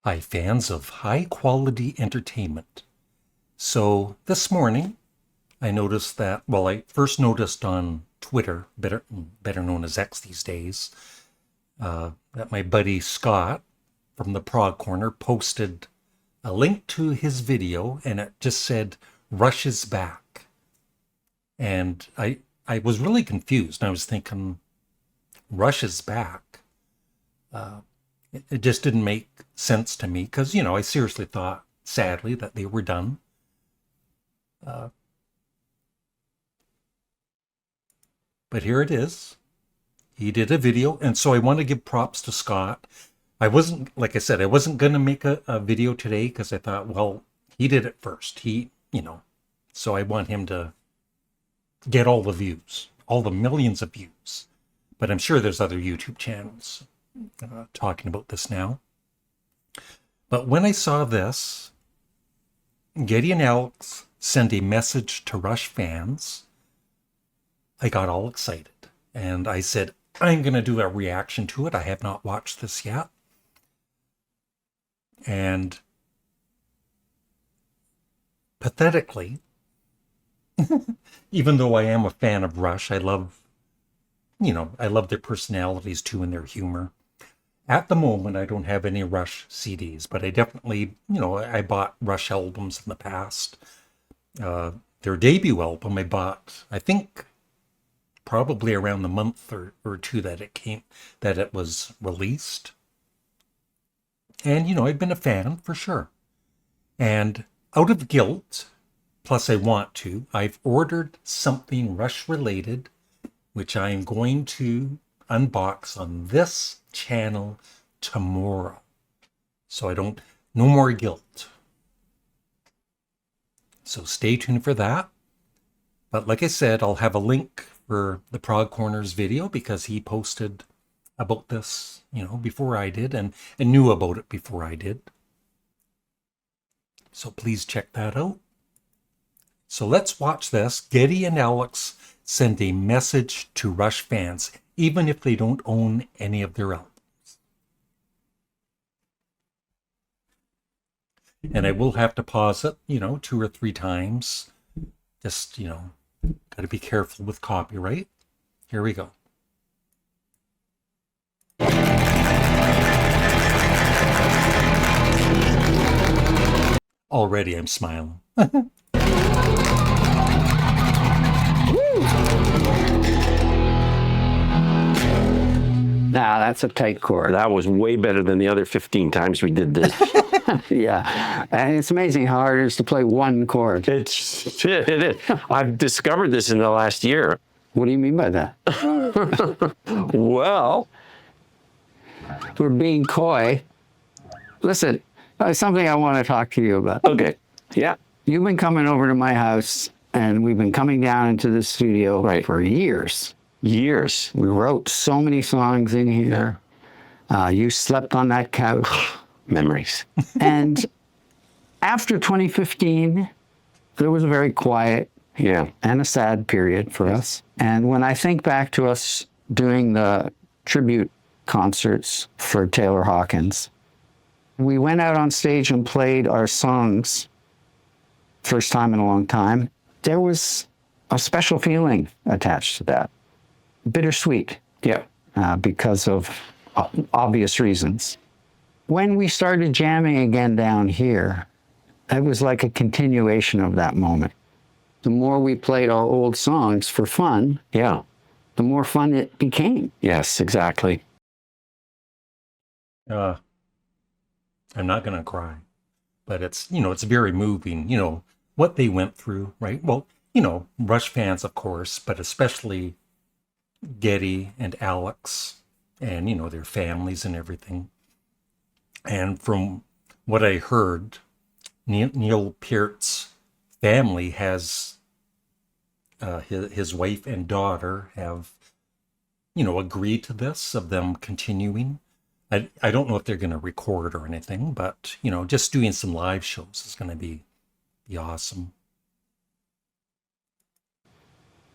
Hi, fans of high-quality entertainment. So this morning, I noticed that, well, I first noticed on Twitter, better known as X these days, that my buddy Scott from the Prog Corner posted a link to his video, and it just said, Rush is back. And I was really confused. I was thinking, Rush is back? It just didn't make sense to me because, I seriously thought, sadly, that they were done. But here it is. He did a video, and so I want to give props to Scott. I wasn't, like I said, I wasn't going to make a video today because I thought, well, he did it first. So I want him to get all the views, all the millions of views. But I'm sure there's other YouTube channels talking about this now. But when I saw this, Geddy and Alex send a message to Rush fans, I got all excited. And I said, I'm going to do a reaction to it. I have not watched this yet. And pathetically, even though I am a fan of Rush, I love their personalities too and their humor. At the moment, I don't have any Rush CDs, but I definitely, I bought Rush albums in the past. Their debut album I bought, I think, probably around the month or two that it was released. And, I've been a fan for sure. And out of guilt, plus I want to, I've ordered something Rush related, which I am going to unbox on this channel tomorrow. So no more guilt. So stay tuned for that. But like I said, I'll have a link for the Prog Corner's video because he posted about this, before I did and knew about it before I did. So please check that out. So let's watch this. Geddy and Alex send a message to Rush fans, even if they don't own any of their albums. And I will have to pause it, 2 or 3 times. Just, got to be careful with copyright. Here we go. Already I'm smiling. Nah, that's a tight chord. That was way better than the other 15 times we did this. Yeah, and it's amazing how hard it is to play one chord. It is. I've discovered this in the last year. What do you mean by that? Well, We're being coy. Listen, something I want to talk to you about. okay. Yeah. You've been coming over to my house, and we've been coming down into the studio for years. Years. We wrote so many songs in here. You slept on that couch. Memories. And after 2015, there was a very quiet and a sad period for us. And when I think back to us doing the tribute concerts for Taylor Hawkins, we went out on stage and played our songs, first time in a long time. There was a special feeling attached to that. Bittersweet. Yeah. Because of obvious reasons. When we started jamming again down here, it was like a continuation of that moment. The more we played our old songs for fun, Yeah. the more fun it became. Yes, exactly. I'm not going to cry, but it's very moving, what they went through, right? Well, Rush fans, of course, but especially Geddy and Alex and, their families and everything. And from what I heard, Neil Peart's family has, his wife and daughter have, agreed to this, of them continuing. I don't know if they're going to record or anything, but, just doing some live shows is going to be awesome.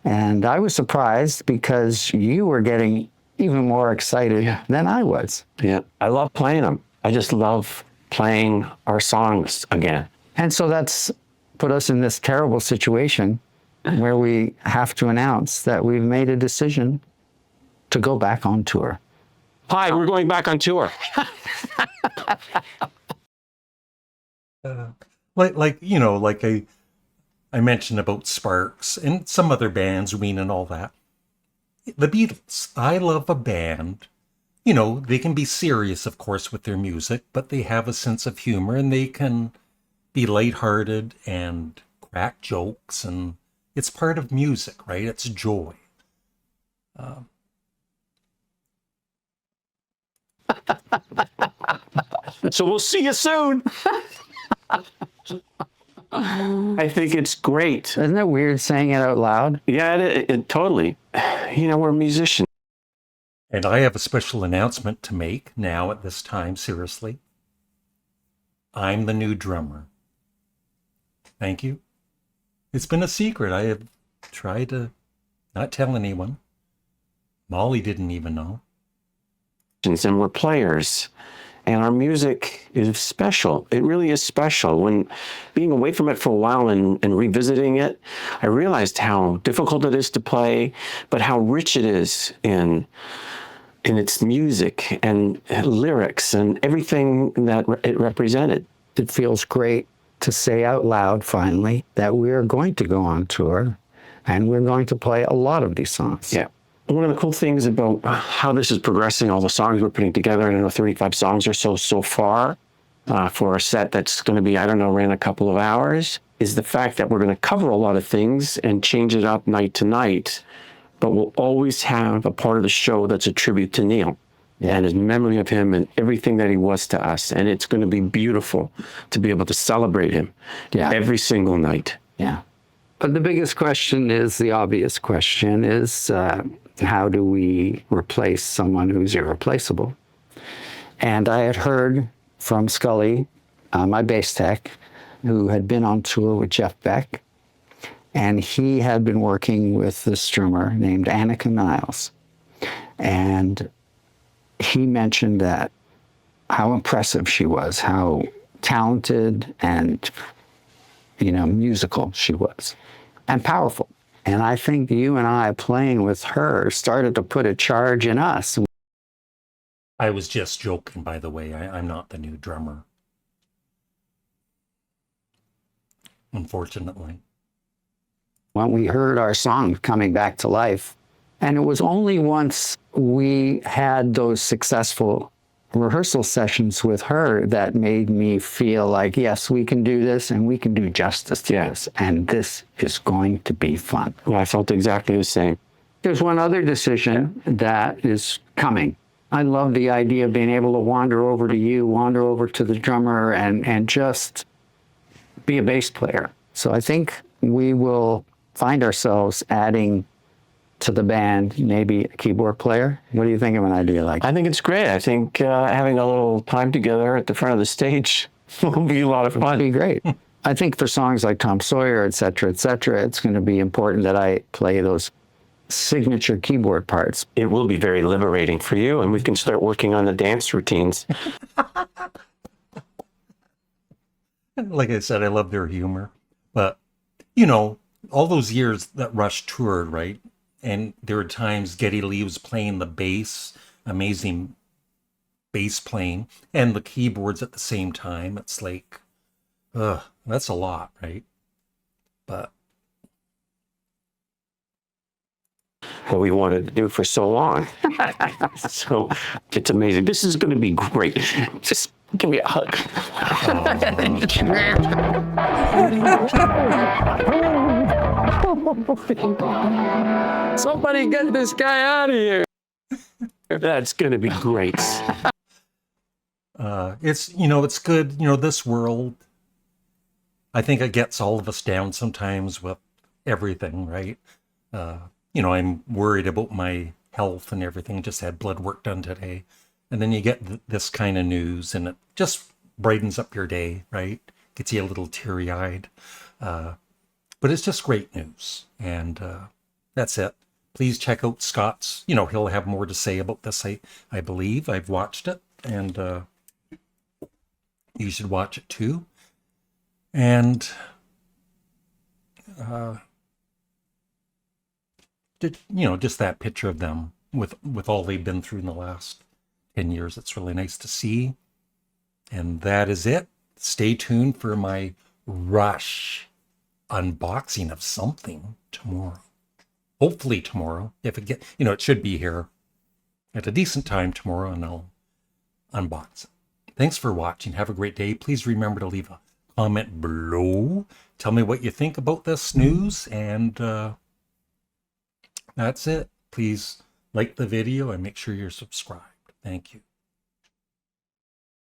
And I was surprised because you were getting even more excited than I was. Yeah. I love playing them. I just love playing our songs again. And so that's put us in this terrible situation where we have to announce that we've made a decision to go back on tour. Hi, we're going back on tour. Like I mentioned about Sparks and some other bands, Ween and all that. The Beatles. I love a band. They can be serious, of course, with their music, but they have a sense of humor and they can be lighthearted and crack jokes, and it's part of music, right? It's joy. So we'll see you soon. I think it's great. Isn't it weird saying it out loud? Yeah, it totally. We're musicians. And I have a special announcement to make now at this time, seriously. I'm the new drummer. Thank you. It's been a secret. I have tried to not tell anyone. Molly didn't even know. And we're players. And our music is special. It really is special. When being away from it for a while and revisiting it, I realized how difficult it is to play, but how rich it is in its music and lyrics and everything that it represented. It feels great to say out loud, finally, that we're going to go on tour and we're going to play a lot of these songs. Yeah. One of the cool things about how this is progressing, all the songs we're putting together, I don't know, 35 songs or so far for a set that's going to be, around a couple of hours, is the fact that we're going to cover a lot of things and change it up night to night, but we'll always have a part of the show that's a tribute to Neil and his memory of him and everything that he was to us. And it's going to be beautiful to be able to celebrate him every single night. Yeah. But the biggest question is, the obvious question is, how do we replace someone who's irreplaceable? And I had heard from Scully, my bass tech, who had been on tour with Jeff Beck, and he had been working with this drummer named Annika Niles. And he mentioned that how impressive she was, how talented and, musical she was, and powerful. And I think you and I playing with her started to put a charge in us. I was just joking, by the way. I'm not the new drummer. Unfortunately. When we heard our song coming back to life, and it was only once we had those successful rehearsal sessions with her that made me feel like, yes, we can do this and we can do justice to this. And this is going to be fun. Well, I felt exactly the same. There's one other decision that is coming. I love the idea of being able to wander over to you, wander over to the drummer and just be a bass player. So I think we will find ourselves adding to the band, maybe a keyboard player. What do you think of an idea like that? I think it's great. I think having a little time together at the front of the stage will be a lot of fun. It'd be great. I think for songs like Tom Sawyer, et cetera, it's going to be important that I play those signature keyboard parts. It will be very liberating for you, and we can start working on the dance routines. Like I said, I love their humor. But, all those years that Rush toured, right? And there were times Geddy Lee was playing the bass, amazing bass playing, and the keyboards at the same time. It's like, that's a lot, right? But what we wanted to do for so long. So it's amazing. This is going to be great. Just give me a hug. Somebody get this guy out of here. That's going to be great. It's good. This world, I think it gets all of us down sometimes with everything, right? I'm worried about my health and everything. Just had blood work done today. And then you get this kind of news and it just brightens up your day, right? Gets you a little teary-eyed. But it's just great news. And that's it. Please check out Scott's. He'll have more to say about this, I believe. I've watched it. And, You should watch it too. And just that picture of them with all they've been through in the last 10 years. It's really nice to see. And that is it. Stay tuned for my Rush unboxing of something tomorrow. Hopefully tomorrow. If it it should be here at a decent time tomorrow, and I'll unbox it. Thanks for watching. Have a great day. Please remember to leave a comment below. Tell me what you think about this news, and that's it. Please like the video and make sure you're subscribed. Thank you.